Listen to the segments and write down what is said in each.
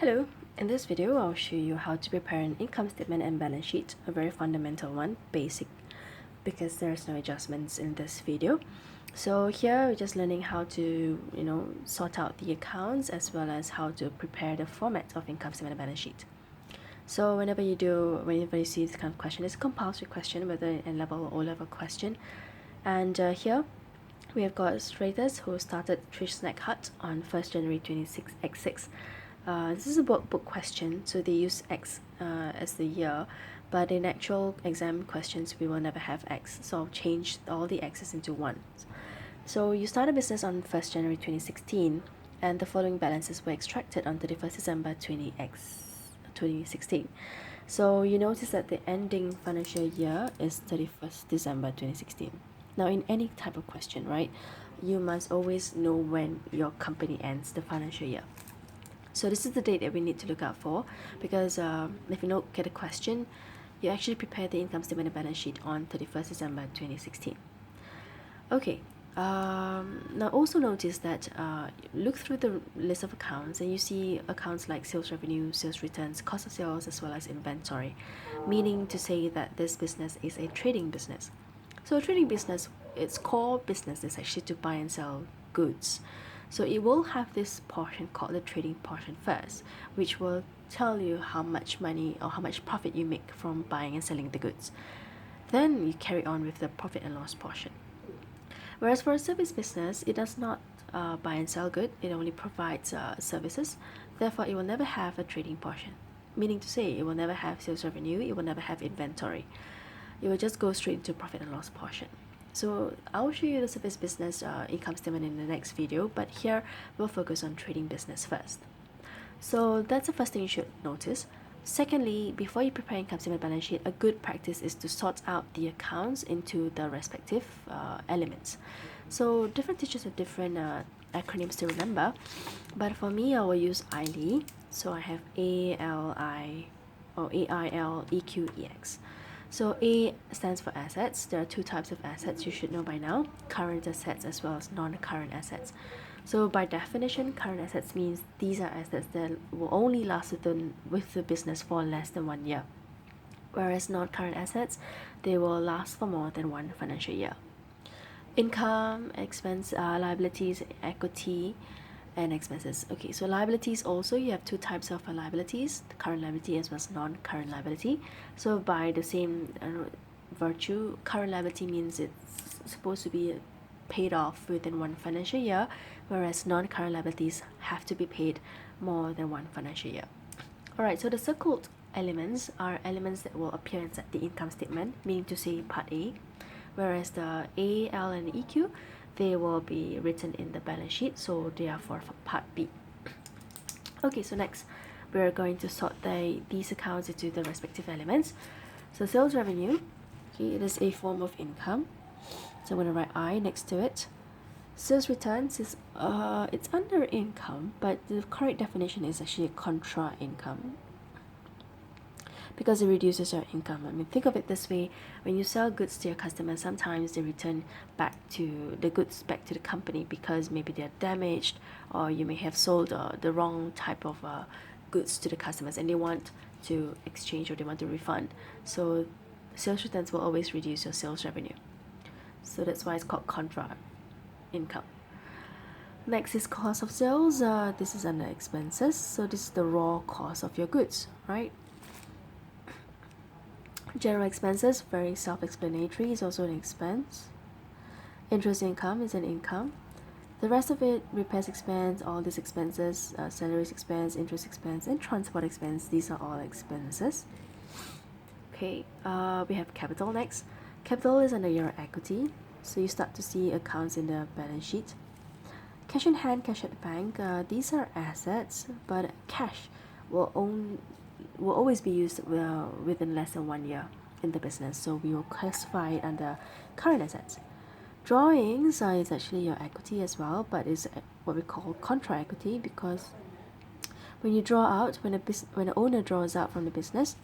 Hello, in this video I'll show you how to prepare an income statement and balance sheet, a very fundamental one, basic, because there's no adjustments in this video. So here we're just learning how to, sort out the accounts as well as how to prepare the format of income statement and balance sheet. So whenever you see this kind of question, it's a compulsory question, whether an N-level or O-level question. And here we have got traders who started Trish Snack Hut on 1st January 26x6. This is a workbook question, so they use X as the year, but in actual exam questions we will never have X, so I'll change all the X's into 1. So you start a business on 1st January 2016, and the following balances were extracted on 31st December 2016. So you notice that the ending financial year is 31st December 2016. Now in any type of question, right, you must always know when your company ends the financial year. So this is the date that we need to look out for, because if you don't get a question, you actually prepare the income statement and balance sheet on 31st December 2016. Okay, now also notice that look through the list of accounts and you see accounts like sales revenue, sales returns, cost of sales, as well as inventory, meaning to say that this business is a trading business. So a trading business, its core business is actually to buy and sell goods. So it will have this portion called the trading portion first, which will tell you how much money or how much profit you make from buying and selling the goods. Then you carry on with the profit and loss portion. Whereas for a service business, it does not buy and sell goods, it only provides services. Therefore, it will never have a trading portion, meaning to say it will never have sales revenue, it will never have inventory. It will just go straight into profit and loss portion. So I'll show you the service business income statement in the next video, but here we'll focus on trading business first. So that's the first thing you should notice. Secondly, before you prepare income statement balance sheet, a good practice is to sort out the accounts into the respective elements. So different teachers have different acronyms to remember, but for me I will use AILE. So I have ALI or AILEQEX. So A stands for assets. There are two types of assets you should know by now: current assets as well as non-current assets. So by definition, current assets means these are assets that will only last with the business for less than 1 year. Whereas non-current assets, they will last for more than 1 financial year. Income, expense, liabilities, equity, and expenses. Okay, so liabilities also, you have two types of liabilities: the current liability as well as non-current liability. So by the same virtue, current liability means it's supposed to be paid off within 1 financial year, whereas non-current liabilities have to be paid more than 1 financial year. Alright, so the circled elements are elements that will appear inside the income statement, meaning to say part A, whereas the A, L, and EQ, they will be written in the balance sheet, so they are for part B. Okay, so next we're going to sort these accounts into the respective elements. So sales revenue, okay, it is a form of income, so I'm going to write I next to it. Sales returns is it's under income, but the correct definition is actually contra income, because it reduces your income. I mean, think of it this way: when you sell goods to your customers, sometimes they return the goods back to the company because maybe they're damaged, or you may have sold the wrong type of goods to the customers and they want to exchange or they want to refund. So sales returns will always reduce your sales revenue. So that's why it's called contra income. Next is cost of sales. This is under expenses. So this is the raw cost of your goods, right? General expenses, very self-explanatory, is also an expense. Interest income is an income. The rest of it, repairs expense, all these expenses, salaries expense, interest expense, and transport expense, these are all expenses. Okay, we have capital next. Capital is under your equity, so you start to see accounts in the balance sheet. Cash in hand, cash at the bank, these are assets, but cash will always be used within less than 1 year in the business, so we will classify it under current assets. Drawings is actually your equity as well, but is what we call contra equity, because when you draw out, when the owner draws out from the business,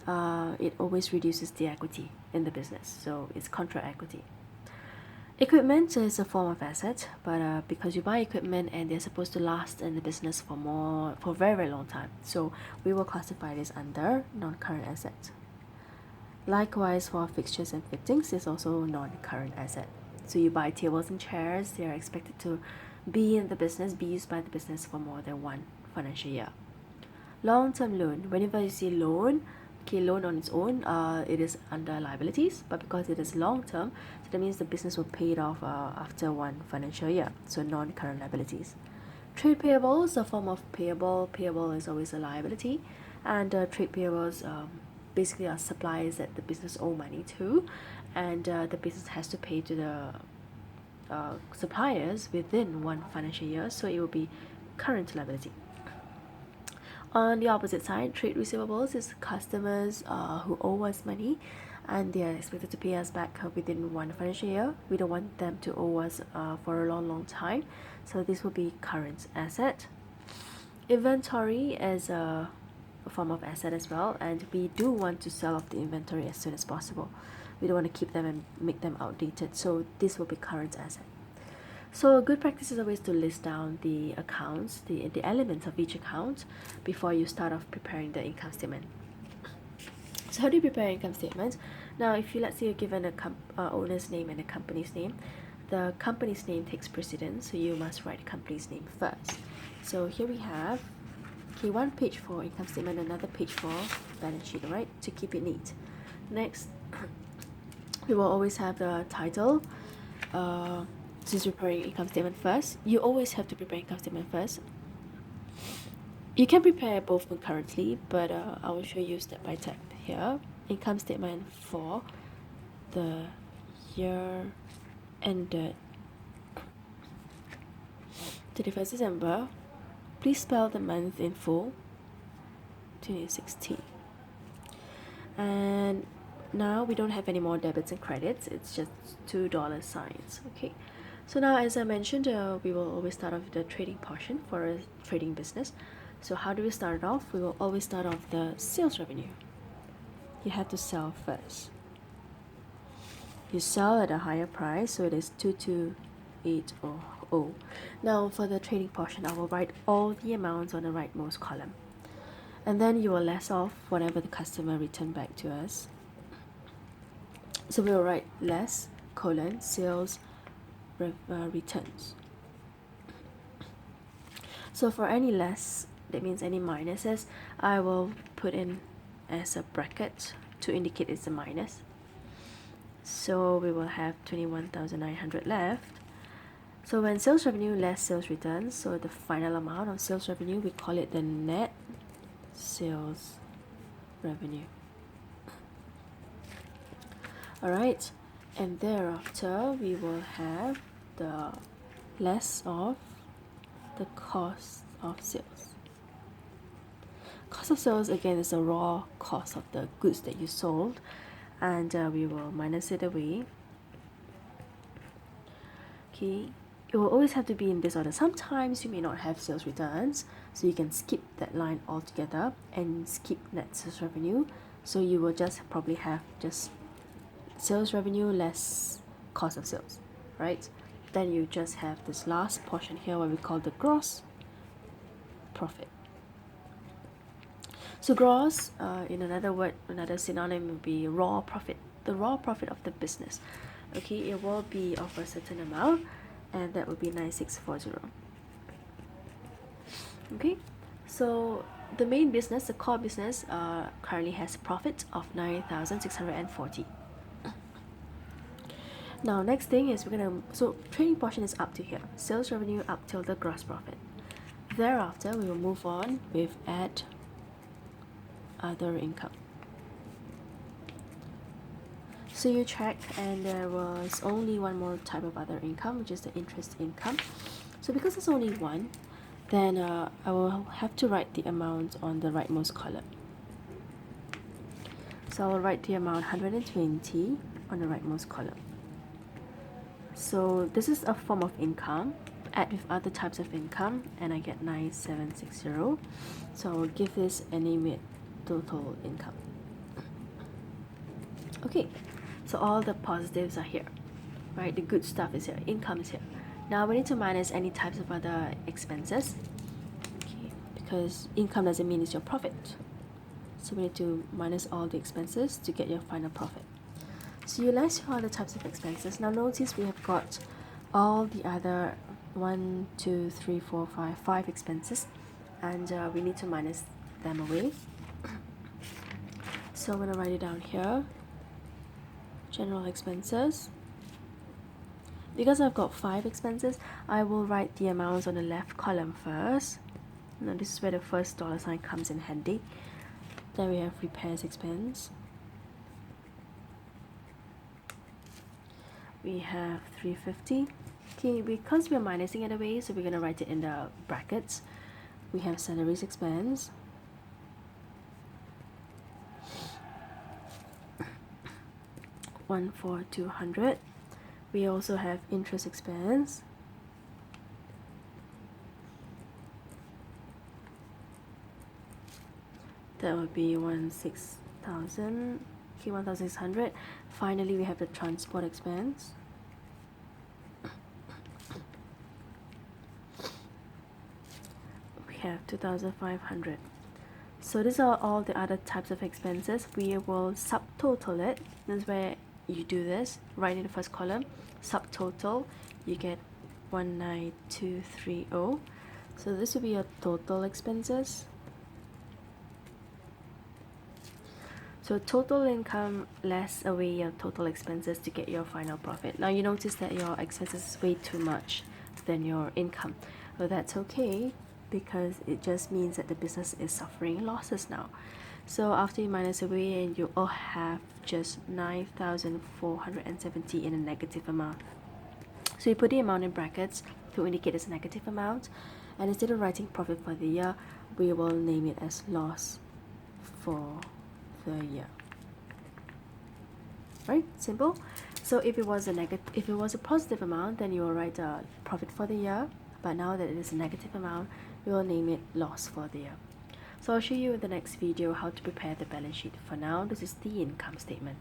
it always reduces the equity in the business, so it's contra equity. Equipment is a form of asset, but because you buy equipment and they're supposed to last in the business for a very, very long time, so we will classify this under non-current asset. Likewise, for fixtures and fittings is also non-current asset. So you buy tables and chairs, they are expected to be in the business, be used by the business for more than one financial year. Long-term loan, whenever you see loan, okay, loan on its own, it is under liabilities, but because it is long-term, so that means the business will pay it off after one financial year, so non-current liabilities. Trade payables, a form of payable. Payable is always a liability, and trade payables basically are suppliers that the business owe money to, and the business has to pay to the suppliers within one financial year, so it will be current liability. On the opposite side, trade receivables is customers who owe us money and they are expected to pay us back within one financial year. We don't want them to owe us for a long time, so this will be current asset. Inventory is a form of asset as well, and we do want to sell off the inventory as soon as possible. We don't want to keep them and make them outdated, so this will be current asset. So a good practice is always to list down the accounts, the elements of each account before you start off preparing the income statement. So how do you prepare income statement? Now, if you, let's say, you're given a owner's name and a company's name, the company's name takes precedence, so you must write the company's name first. So here we have, okay, one page for income statement, another page for balance sheet, right, to keep it neat. Next, we will always have the title. Since you're preparing income statement first, you always have to prepare income statement first. You can prepare both concurrently, but I will show you step by step here. Income statement for the year ended 31st December. Please spell the month in full, 2016. And now we don't have any more debits and credits, it's just $2 signs. Okay, so now as I mentioned, we will always start off with the trading portion for a trading business. So how do we start it off? We will always start off the sales revenue. You have to sell first. You sell at a higher price, so it is 22800. Now for the trading portion, I will write all the amounts on the rightmost column, and then you will less off whatever the customer returned back to us. So we will write less colon sales returns. So for any less, that means any minuses, I will put in as a bracket to indicate it's a minus. So we will have 21,900 left. So when sales revenue less sales returns, so the final amount of sales revenue, we call it the net sales revenue. Alright, and thereafter we will have the less of the cost of sales. Cost of sales again is the raw cost of the goods that you sold, and we will minus it away. Okay, it will always have to be in this order. Sometimes you may not have sales returns, so you can skip that line altogether and skip net sales revenue. So you will just probably have just sales revenue less cost of sales, right? Then you just have this last portion here, what we call the gross profit. So gross, in another word, another synonym would be raw profit, the raw profit of the business. Okay, it will be of a certain amount, and that would be 9640. Okay, so the main business, the core business, currently has a profit of 9,640. Now next thing is so trading portion is up to here, sales revenue up till the gross profit. Thereafter we will move on with add other income. So you check, and there was only one more type of other income, which is the interest income. So because there's only one, then I will have to write the amount on the rightmost column. So I will write the amount 120 on the rightmost column. So this is a form of income, add with other types of income, and I get 9760. So I will give this an immediate total income. Okay, so all the positives are here. right? The good stuff is here, income is here. Now we need to minus any types of other expenses, okay, because income doesn't mean it's your profit. So we need to minus all the expenses to get your final profit. So you list all the types of expenses. Now notice we have got all the other 5 expenses, and we need to minus them away. So I'm going to write it down here. General expenses. Because I've got 5 expenses, I will write the amounts on the left column first. Now this is where the first dollar sign comes in handy. Then we have repairs expense. We have 350. Okay, because we're minusing it away, so we're going to write it in the brackets. We have salaries expense. For 200. We also have interest expense. That would be 16,000. Okay, 1,600. Finally, we have the transport expense. We have 2,500. So these are all the other types of expenses. We will subtotal it. This is where you do this, right in the first column. Subtotal, you get 19230. So this will be your total expenses. So total income less away your total expenses to get your final profit. Now you notice that your expenses is way too much than your income. Well, that's okay, because it just means that the business is suffering losses now. So after you minus away, and you all have just 9,470 in a negative amount. So you put the amount in brackets to indicate it's a negative amount, and instead of writing profit for the year, we will name it as loss for the year. Right? Simple. So if it was a positive amount, then you will write a profit for the year. But now that it is a negative amount, we will name it loss for the year. So I'll show you in the next video how to prepare the balance sheet. For now, this is the income statement.